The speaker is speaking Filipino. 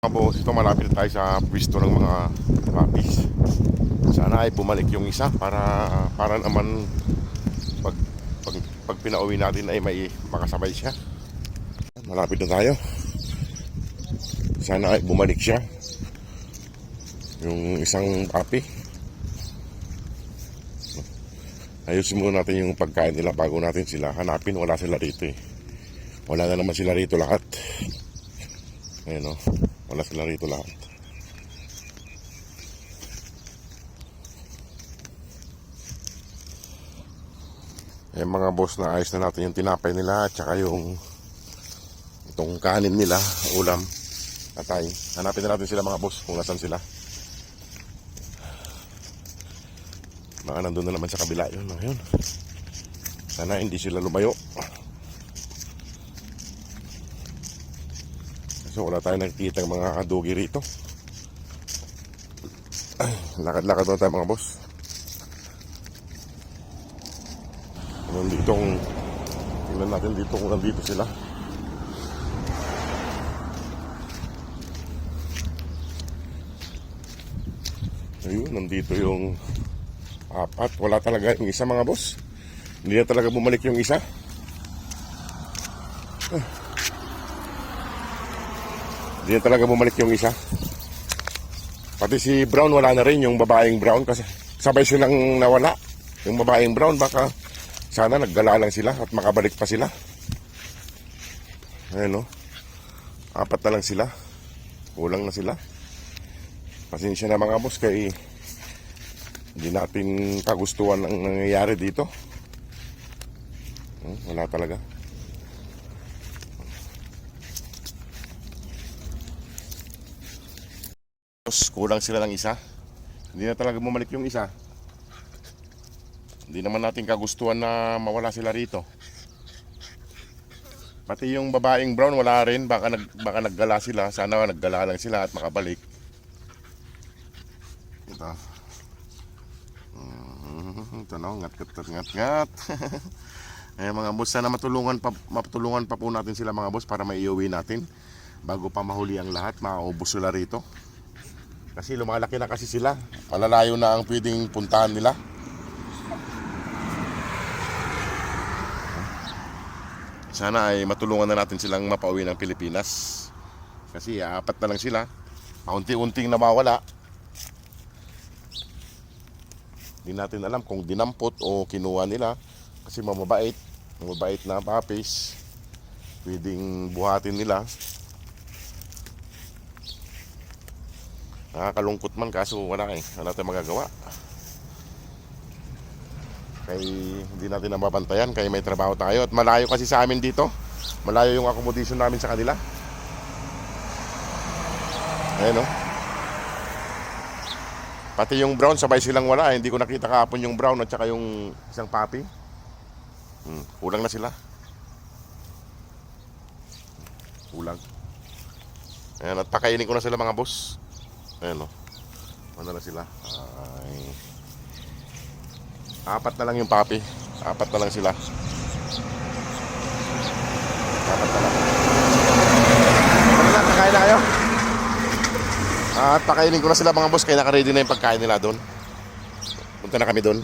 Mga boss, ito malapit tayo sa pwesto ng mga puppies. Sana ay bumalik yung isa para naman pag, pag, pag pinauwi natin ay may makasabay siya. Malapit na tayo. Sana ay bumalik siya, yung isang puppy. Ayusin muna natin yung pagkain nila bago natin sila hanapin. Wala sila rito eh. Wala na naman sila rito lahat. Ayan o, wala sila rito lahat. Eh mga boss, na ayos na natin yung tinapay nila at saka yung itong kanin nila, ulam. Atay, hanapin na natin sila mga boss kung nasan sila. Baka nandun na naman sa kabila yun. Ayun. Sana hindi sila lumayo. So wala tayong nakikita ng mga kadugi rito. Ay, lakad-lakad na tayo mga boss. Tingnan natin dito kung nandito sila. Ayun, nandito yung apat. Wala talaga yung isa mga boss. Hindi na talaga bumalik yung isa. Hindi na talaga bumalik yung isa. Pati si Brown wala na rin, yung babaeng Brown, kasi sabay silang nawala. Yung babaeng Brown, baka sana naggala lang sila at makabalik pa sila. Ayan o, apat na lang sila. Kulang na sila. Pasensya na mga boss, kaya hindi natin kagustuhan ang nangyayari dito. Wala talaga. Kulang sila ng isa. Hindi na talaga bumalik yung isa. Hindi naman natin kagustuhan na mawala sila rito. Pati yung babaeng Brown wala rin. Baka naggala sila. Sana naggala lang sila at makabalik. Ito. Ito no, ngat. Eh mga boss, sana matulungan pa po natin sila mga boss para maiuwi natin bago pa mahuli ang lahat. Maubos sila rito. Kasi lumalaki na kasi sila. Malalayo na ang pwedeng puntahan nila. Sana ay matulungan na natin silang mapauwi ng Pilipinas. Kasi apat na lang sila. Paunti-unting nawawala. Hindi natin alam kung dinampot o kinuha nila. Kasi mababait na puppies. Pwedeng buhatin nila. Nakakalungkot man, kaso wala tayong magagawa. Kaya hindi natin nababantayan, kaya may trabaho tayo. At malayo kasi sa amin dito. Malayo yung accommodation namin sa kanila. Ayan o. Pati yung Brown, sabay silang wala. Hindi ko nakita kahapon yung Brown at saka yung isang puppy. Kulang na sila. Kulang. Ayan, at pakainin ko na sila mga boss. Ayan o. Ano na sila? Ay. Apat na lang yung puppy. Apat na lang sila. Apat na lang. Ano na, kakain na kayo? At pakainin ko na sila mga boss, kaya nakaready na yung pagkain nila doon. Punta na kami doon.